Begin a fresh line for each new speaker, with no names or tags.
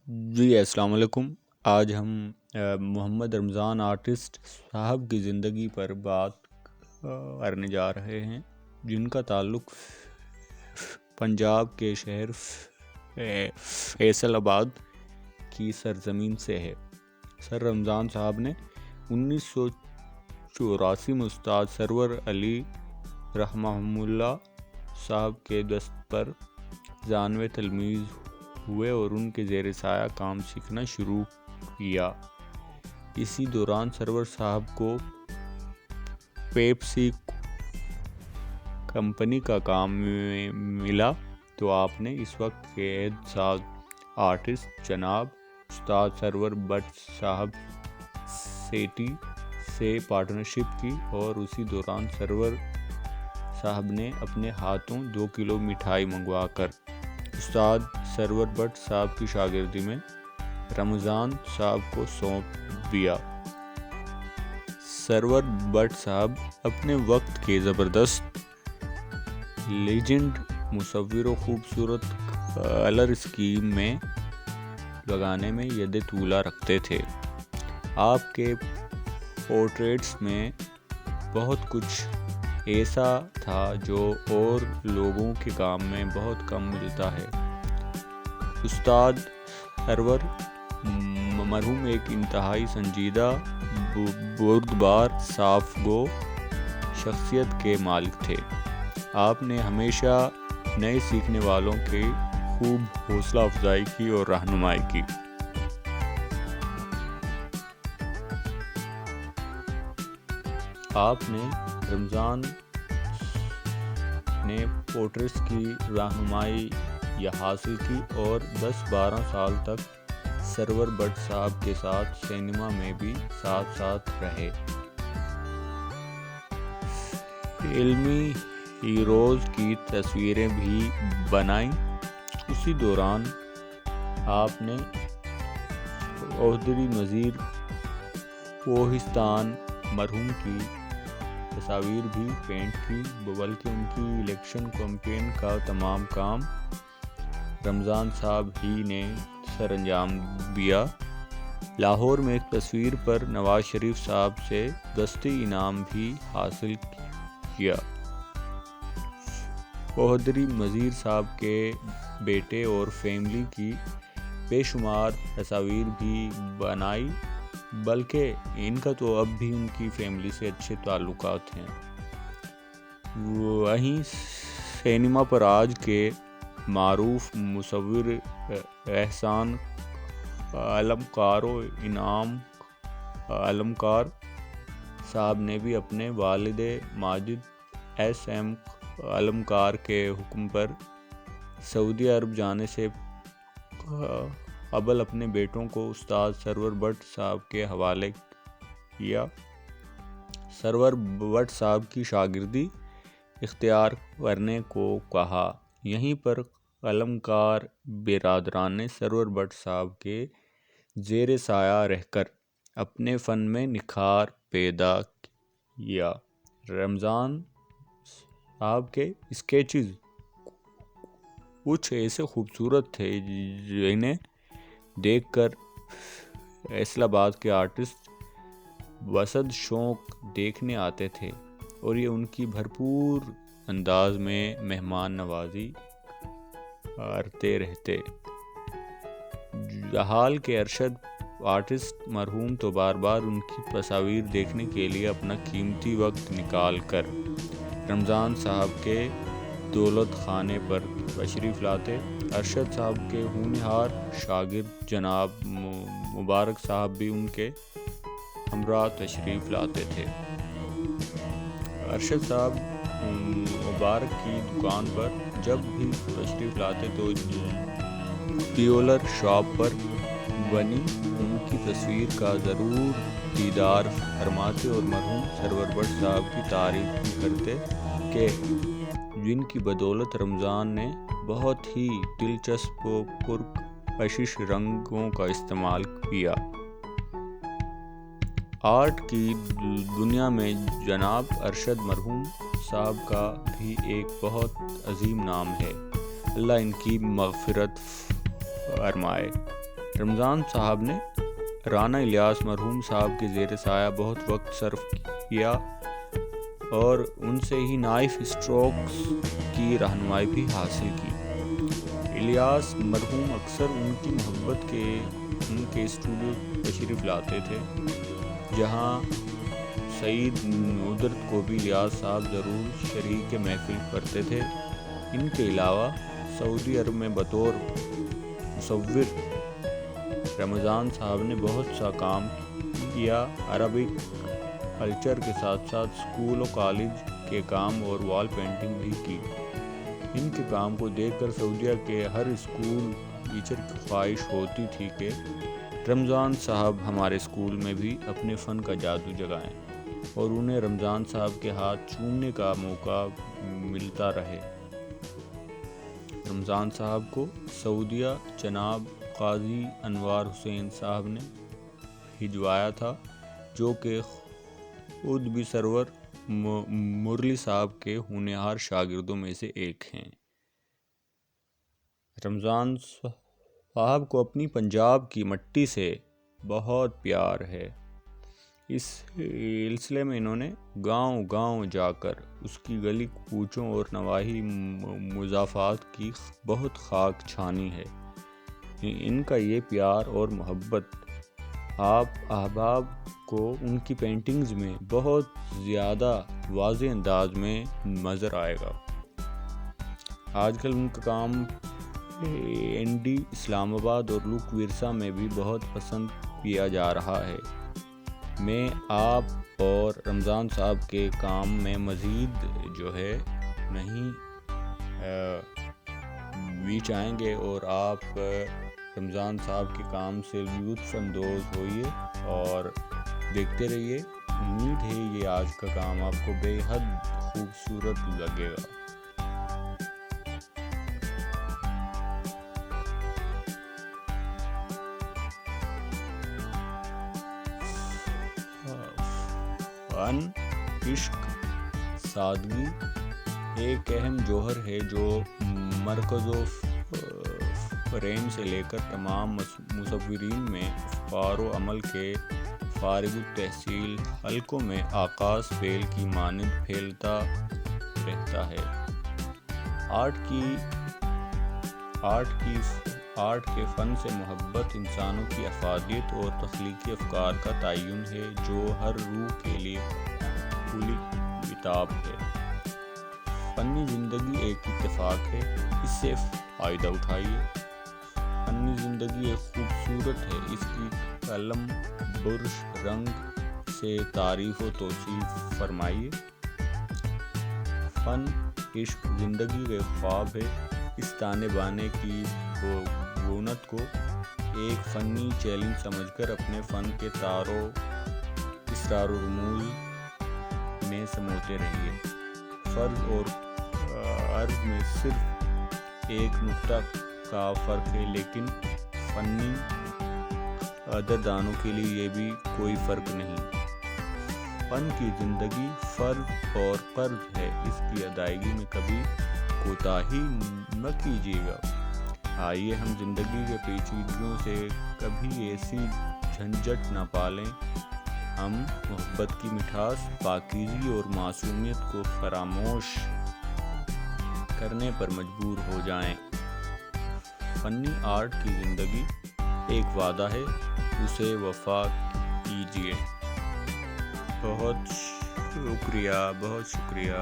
جی السلام علیکم۔ آج ہم محمد رمضان آرٹسٹ صاحب کی زندگی پر بات کرنے جا رہے ہیں، جن کا تعلق پنجاب کے شہر فیصل آباد کی سرزمین سے ہے۔ سر رمضان صاحب نے 1984 میں استاد سرور علی رحمہ اللہ صاحب کے دست پر ثانوی تلمیذ ہوئے اور ان کے زیر سایہ کام سیکھنا شروع کیا۔ اسی دوران سرور صاحب کو پیپسی کمپنی کا کام ملا تو آپ نے اس وقت کے عہد ساز آرٹسٹ جناب استاد سرور بٹ صاحب سیٹی سے پارٹنرشپ کی، اور اسی دوران سرور صاحب نے اپنے ہاتھوں 2 کلو مٹھائی منگوا کر استاد سرور بٹ صاحب کی شاگردی میں رمضان صاحب کو سونپ دیا۔ سرور بٹ صاحب اپنے وقت کے زبردست لیجنڈ مصور و خوبصورت کلر اسکیم میں لگانے میں ید طولہ رکھتے تھے۔ آپ کے پورٹریٹس میں بہت کچھ ایسا تھا جو اور لوگوں کے کام میں بہت کم ملتا ہے۔ استاد سرور مرحوم ایک انتہائی سنجیدہ، بردبار، صاف گو شخصیت کے مالک تھے۔ آپ نے ہمیشہ نئے سیکھنے والوں کی خوب حوصلہ افزائی کی اور رہنمائی کی۔ آپ نے رمضان نے پورٹریٹس کی رہنمائی حاصل کی اور 10-12 سال تک سرور بٹ صاحب کے ساتھ سینما میں بھی ساتھ رہے۔ فلمی ہیروز کی تصویریں بھی بنائیں۔ اسی دوران آپ نے چودھری نذیر کوہستان مرحوم کی تصاویر بھی پینٹ کی، بلکہ ان کی الیکشن کیمپین کا تمام کام رمضان صاحب ہی نے سر انجام دیا۔ لاہور میں ایک تصویر پر نواز شریف صاحب سے دستی انعام بھی حاصل کیا۔ چودھری نذیر صاحب کے بیٹے اور فیملی کی بے شمار تصاویر بھی بنائی، بلکہ ان کا تو اب بھی ان کی فیملی سے اچھے تعلقات ہیں۔ وہیں سینما پر آج کے معروف مصور احسان علمکار و انعام علمکار صاحب نے بھی اپنے والد ماجد S.M. علمکار کے حکم پر سعودی عرب جانے سے قبل اپنے بیٹوں کو استاد سرور بٹ صاحب کے حوالے کیا۔ سرور بٹ صاحب کی شاگردی اختیار کرنے کو کہا۔ یہیں پر علمکار برادران نے سرور بٹ صاحب کے زیر سایہ رہ کر اپنے فن میں نکھار پیدا کیا۔ رمضان صاحب کے اسکیچز کچھ ایسے خوبصورت تھے جنہیں دیکھ کر فیصل آباد کے آرٹسٹ بصد شوق دیکھنے آتے تھے، اور یہ ان کی بھرپور انداز میں مہمان نوازی کرتے رہتے۔ جہال کے ارشد آرٹسٹ مرحوم تو بار بار ان کی تصاویر دیکھنے کے لیے اپنا قیمتی وقت نکال کر رمضان صاحب کے دولت خانے پر تشریف لاتے۔ ارشد صاحب کے ہونہار شاگرد جناب مبارک صاحب بھی ان کے ہمراہ تشریف لاتے تھے۔ ارشد صاحب مبارک کی دکان پر جب بھی تشریف لاتے تو جیولر شاپ پر بنی ان کی تصویر کا ضرور دیدار فرماتے اور مرحوم سرور بٹ صاحب کی تعریف کرتے کہ جن کی بدولت رمضان نے بہت ہی دلچسپ و پرکشش رنگوں کا استعمال کیا۔ آرٹ کی دنیا میں جناب ارشد مرحوم صاحب کا بھی ایک بہت عظیم نام ہے۔ اللہ ان کی مغفرت فرمائے۔ رمضان صاحب نے رانا الیاس مرحوم صاحب کے زیر سایہ بہت وقت صرف کیا اور ان سے ہی نائف اسٹروکس کی رہنمائی بھی حاصل کی۔ الیاس مرحوم اکثر ان کی محبت کے ان کے اسٹوڈیو تشریف لاتے تھے، جہاں سعید ندرت کو بھی الیاس صاحب ضرور شریک محفل کرتے تھے۔ ان کے علاوہ سعودی عرب میں بطور مصور رمضان صاحب نے بہت سا کام کیا۔ عربک کلچر کے ساتھ ساتھ اسکول و کالج کے کام اور وال پینٹنگ بھی کی۔ ان کے کام کو دیکھ کر سعودیہ کے ہر اسکول ٹیچر کی خواہش ہوتی تھی کہ رمضان صاحب ہمارے اسکول میں بھی اپنے فن کا جادو جگائیں اور انہیں رمضان صاحب کے ہاتھ چومنے کا موقع ملتا رہے۔ رمضان صاحب کو سعودیہ جناب قاضی انوار حسین صاحب نے بھجوایا تھا، جو کہ خود بھی سرور مرلی صاحب کے ہونہار شاگردوں میں سے ایک ہیں۔ رمضان صاحب کو اپنی پنجاب کی مٹی سے بہت پیار ہے۔ اس سلسلے میں انہوں نے گاؤں گاؤں جا کر اس کی گلی کوچوں اور نواحی مضافات کی بہت خاک چھانی ہے۔ ان کا یہ پیار اور محبت آپ احباب کو ان کی پینٹنگز میں بہت زیادہ واضح انداز میں نظر آئے گا۔ آج کل ان کا کام ND اسلام آباد اور لک ورثہ میں بھی بہت پسند کیا جا رہا ہے۔ میں آپ اور رمضان صاحب کے کام میں مزید جو ہے نہیں بھی چاہیں گے اور آپ رمضان صاحب کے کام سے لطف اندوز ہوئیے اور دیکھتے رہیے۔ امید ہے یہ آج کا کام آپ کو بے حد خوبصورت لگے گا۔ فن، عشق، سادگی ایک اہم جوہر ہے جو مرکز و فریم سے لے کر تمام مصورین میں افکار و عمل کے فارغ التحصیل حلقوں میں آکاش بیل کی مانند پھیلتا رہتا ہے۔ آرٹ کے فن سے محبت انسانوں کی افادیت اور تخلیقی افکار کا تعین ہے، جو ہر روح کے لیے کھلی کتاب ہے۔ فنی زندگی ایک اتفاق ہے، اس سے فائدہ اٹھائیے۔ فنی زندگی ایک خوبصورت ہے، اس کی قلم برش رنگ سے تعریف و توصیف فرمائیے۔ فن، عشق زندگی کا خواب ہے۔ اس تانے بانے کی گونت کو ایک فنی چیلنج سمجھ کر اپنے فن کے اسرار و رموز میں سموتے رہیے۔ فرض اور عرض میں صرف ایک نقطہ کا فرق ہے، لیکن فنی قدردانوں کے لیے یہ بھی کوئی فرق نہیں۔ فن کی زندگی فرض اور قرض ہے، اس کی ادائیگی میں کبھی کوتاہی نہ کیجیے گا۔ آئیے ہم زندگی کے پیچیدگیوں سے کبھی ایسی جھنجھٹ نہ پالیں، ہم محبت کی مٹھاس، پاکیزگی اور معصومیت کو فراموش کرنے پر مجبور ہو جائیں۔ فنی آرٹ کی زندگی ایک وعدہ ہے، اسے وفا کیجیے۔ بہت شکریہ۔